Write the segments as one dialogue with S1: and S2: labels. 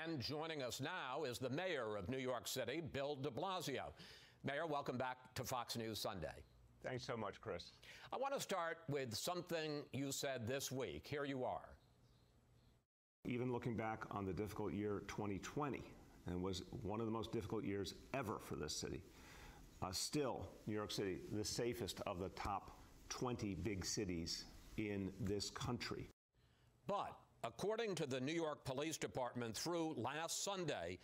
S1: And joining us now is the mayor of New York City, Bill de Blasio. Mayor, welcome back to Fox News Sunday.
S2: Thanks so much, Chris.
S1: I want to start with something you said this week. Here you are.
S3: Even looking back on the difficult year 2020, and was one of the most difficult years ever for this city, still, New York City, the safest of the top 20 big cities in this country.
S1: But according to the New York Police Department, through last Sunday,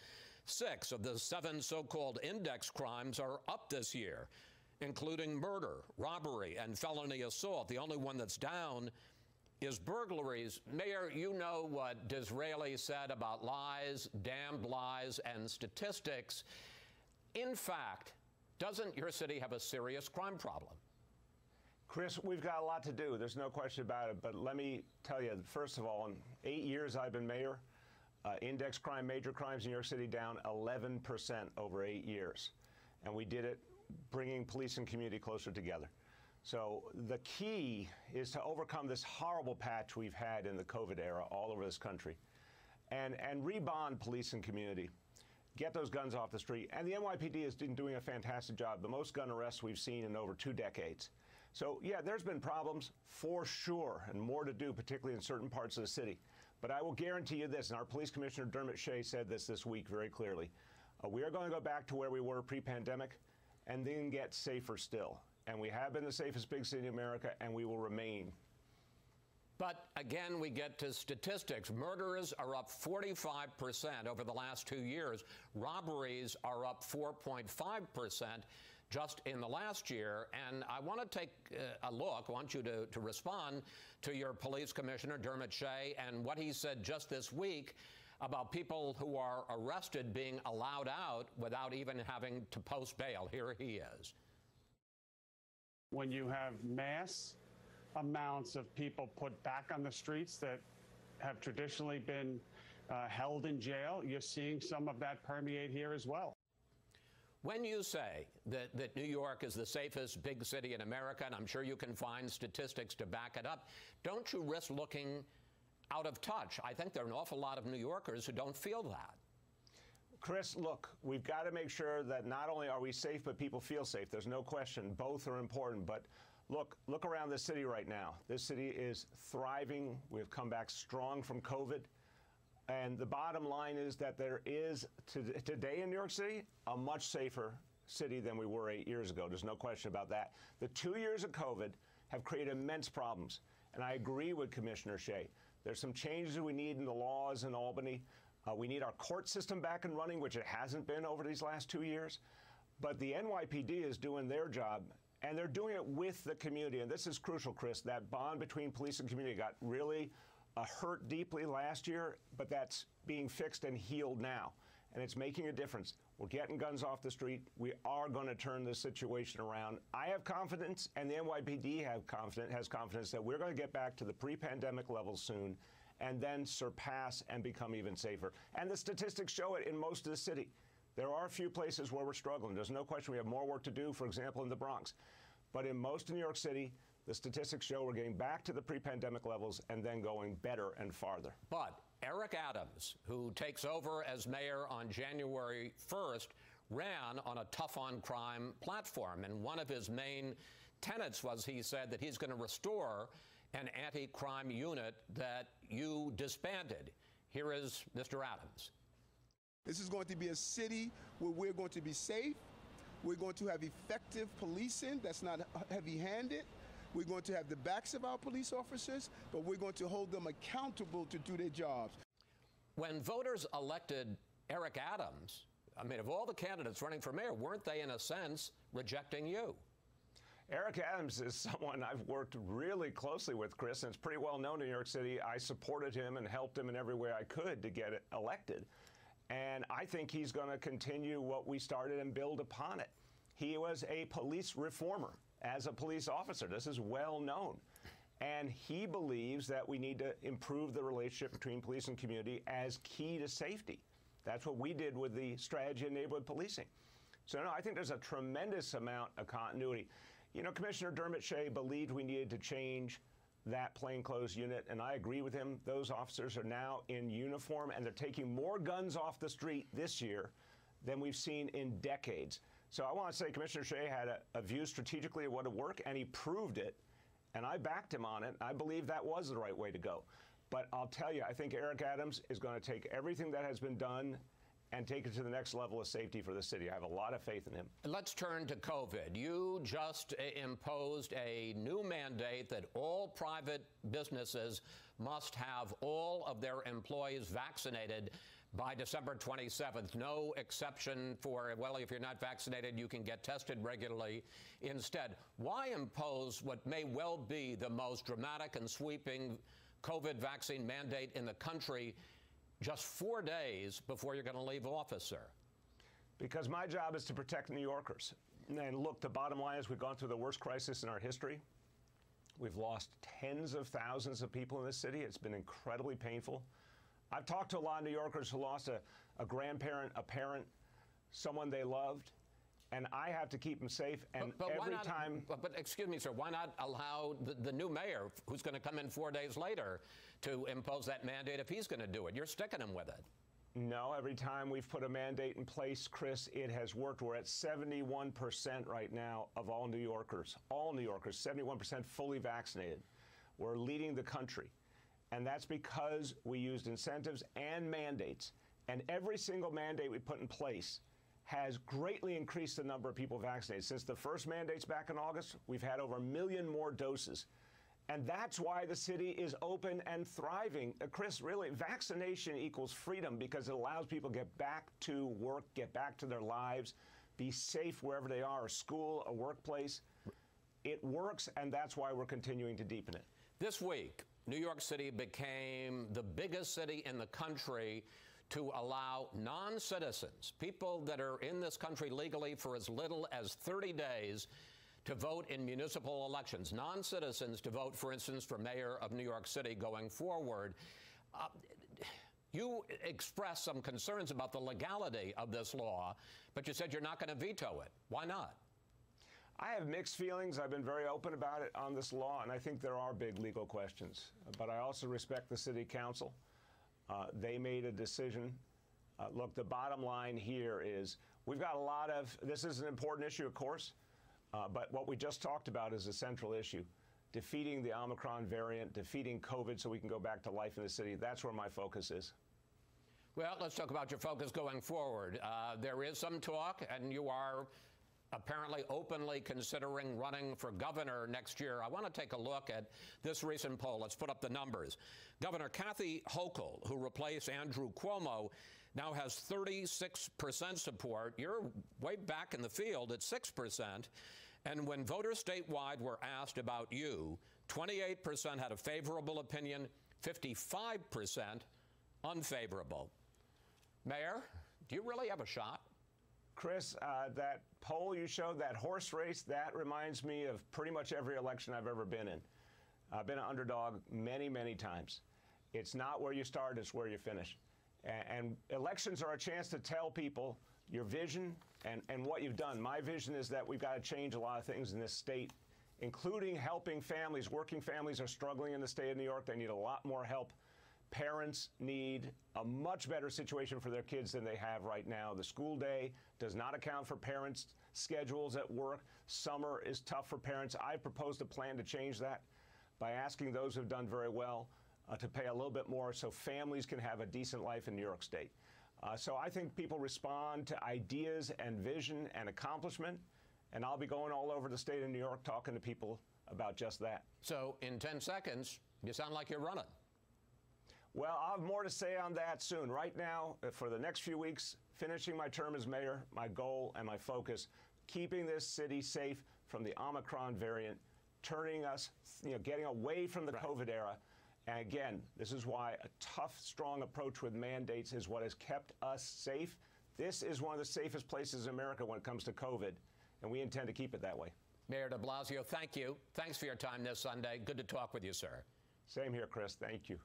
S1: 6 of the 7 so-called index crimes are up this year, including murder, robbery, and felony assault. The only one that's down is burglaries. Mayor, you know what Disraeli said about lies, damned lies, and statistics. In fact, doesn't your city have a serious crime problem?
S2: Chris, we've got a lot to do. There's no question about it. But let me tell you, first of all, in 8 years I've been mayor, index crime, major crimes in New York City down 11% over 8 years. And we did it bringing police and community closer together. So the key is to overcome this horrible patch we've had in the COVID era all over this country and rebond police and community. Get those guns off the street. And the NYPD is doing a fantastic job. The most gun arrests we've seen in over 2 decades. So, yeah, there's been problems for sure and more to do, particularly in certain parts of the city. But I will guarantee you this, and our police commissioner, Dermot Shea, said this week very clearly. We are going to go back to where we were pre-pandemic and then get safer still. And we have been the safest big city in America, and we will remain.
S1: But again, we get to statistics. Murders are up 45% over the last 2 years. Robberies are up 4.5% just in the last year. And I want to take a look. I want you to respond to your police commissioner, Dermot Shea, and what he said just this week about people who are arrested being allowed out without even having to post bail. Here he is.
S4: When you have mass amounts of people put back on the streets that have traditionally been held in jail, you're seeing some of that permeate here as well.
S1: When you say that New York is the safest big city in America, and I'm sure you can find statistics to back it up, don't you risk looking out of touch? I think there are an awful lot of New Yorkers who don't feel that.
S2: Chris, look, we've got to make sure that not only are we safe, but people feel safe. There's no question. Both are important. But look around this city right now. This city is thriving. We've come back strong from COVID. And the bottom line is that there is, today in New York City, a much safer city than we were 8 years ago. There's no question about that. The 2 years of COVID have created immense problems. And I agree with Commissioner Shea. There's some changes we need in the laws in Albany. We need our court system back and running, which it hasn't been over these last 2 years. But the NYPD is doing their job, and they're doing it with the community. And this is crucial, Chris. That bond between police and community got really hurt deeply last year, but that's being fixed and healed now. And it's making a difference. We're getting guns off the street. We are going to turn this situation around. I have confidence, and the NYPD has confidence that we're going to get back to the pre-pandemic levels soon, and then surpass and become even safer. And the statistics show it in most of the city. There are a few places where we're struggling. There's no question we have more work to do, for example, in the Bronx. But in most of New York City, the statistics show we're getting back to the pre-pandemic levels and then going better and farther.
S1: But Eric Adams, who takes over as mayor on January 1st, ran on a tough-on-crime platform. And one of his main tenets was, he said, that he's going to restore an anti-crime unit that you disbanded. Here is Mr. Adams.
S5: This is going to be a city where we're going to be safe. We're going to have effective policing that's not heavy-handed. We're going to have the backs of our police officers, but we're going to hold them accountable to do their jobs.
S1: When voters elected Eric Adams, I mean, of all the candidates running for mayor, weren't they, in a sense, rejecting you?
S2: Eric Adams is someone I've worked really closely with, Chris, and it's pretty well known in New York City. I supported him and helped him in every way I could to get elected. And I think he's going to continue what we started and build upon it. He was a police reformer as a police officer. This is well known. And he believes that we need to improve the relationship between police and community as key to safety. That's what we did with the strategy in neighborhood policing. So, no, I think there's a tremendous amount of continuity. You know, Commissioner Dermot Shea believed we needed to change that plainclothes unit, and I agree with him. Those officers are now in uniform, and they're taking more guns off the street this year than we've seen in decades. So I want to say Commissioner Shea had a view strategically of what would work, and he proved it, and I backed him on it. I believe that was the right way to go. But I'll tell you, I think Eric Adams is going to take everything that has been done and take it to the next level of safety for the city. I have a lot of faith in him.
S1: Let's turn to COVID. You just imposed a new mandate that all private businesses must have all of their employees vaccinated by December 27th. No exception for, well, if you're not vaccinated, you can get tested regularly instead. Why impose what may well be the most dramatic and sweeping COVID vaccine mandate in the country just 4 days before you're going to leave office, sir?
S2: Because my job is to protect New Yorkers. And look, the bottom line is we've gone through the worst crisis in our history. We've lost tens of thousands of people in this city. It's been incredibly painful. I've talked to a lot of New Yorkers who lost a grandparent, a parent, someone they loved, and I have to keep them safe. And
S1: but
S2: every
S1: why not,
S2: time...
S1: But excuse me, sir, why not allow the new mayor, who's going to come in 4 days later, to impose that mandate if he's going to do it? You're sticking him with it.
S2: No, every time we've put a mandate in place, Chris, it has worked. We're at 71% right now of all New Yorkers, 71% fully vaccinated. We're leading the country. And that's because we used incentives and mandates. And every single mandate we put in place has greatly increased the number of people vaccinated. Since the first mandates back in August, we've had over 1 million more doses. And that's why the city is open and thriving. Chris, really, vaccination equals freedom because it allows people to get back to work, get back to their lives, be safe wherever they are, a school, a workplace. It works, and that's why we're continuing to deepen it.
S1: This week, New York City became the biggest city in the country to allow non-citizens, people that are in this country legally for as little as 30 days, to vote in municipal elections. Non-citizens to vote, for instance, for mayor of New York City going forward. You expressed some concerns about the legality of this law, but you said you're not going to veto it. Why not?
S2: I have mixed feelings. I've been very open about it on this law, and I think there are big legal questions. But I also respect the city council. They made a decision. Look, the bottom line here is we've got a lot of, this is an important issue, of course, but what we just talked about is a central issue. Defeating the Omicron variant, defeating COVID so we can go back to life in the city. That's where my focus is.
S1: Well, let's talk about your focus going forward. There is some talk, and you are apparently openly considering running for governor next year. I want to take a look at this recent poll. Let's put up the numbers. Governor Kathy Hochul, who replaced Andrew Cuomo, now has 36% support. You're way back in the field at 6%. And when voters statewide were asked about you, 28% had a favorable opinion, 55% unfavorable. Mayor, do you really have a shot?
S2: Chris, that poll you showed, that horse race, that reminds me of pretty much every election I've ever been in. I've been an underdog many, many times. It's not where you start, it's where you finish. And elections are a chance to tell people your vision and what you've done. My vision is that we've got to change a lot of things in this state, including helping families. Working families are struggling in the state of New York. They need a lot more help. Parents need a much better situation for their kids than they have right now. The school day does not account for parents' schedules at work. Summer is tough for parents. I've proposed a plan to change that by asking those who have done very well to pay a little bit more so families can have a decent life in New York State. So I think people respond to ideas and vision and accomplishment, and I'll be going all over the state of New York talking to people about just that.
S1: So in 10 seconds, you sound like you're running.
S2: Well, I'll have more to say on that soon. Right now, for the next few weeks, finishing my term as mayor, my goal and my focus, keeping this city safe from the Omicron variant, turning us, getting away from the COVID era. And again, this is why a tough, strong approach with mandates is what has kept us safe. This is one of the safest places in America when it comes to COVID, and we intend to keep it that way.
S1: Mayor de Blasio, thank you. Thanks for your time this Sunday. Good to talk with you, sir.
S2: Same here, Chris. Thank you.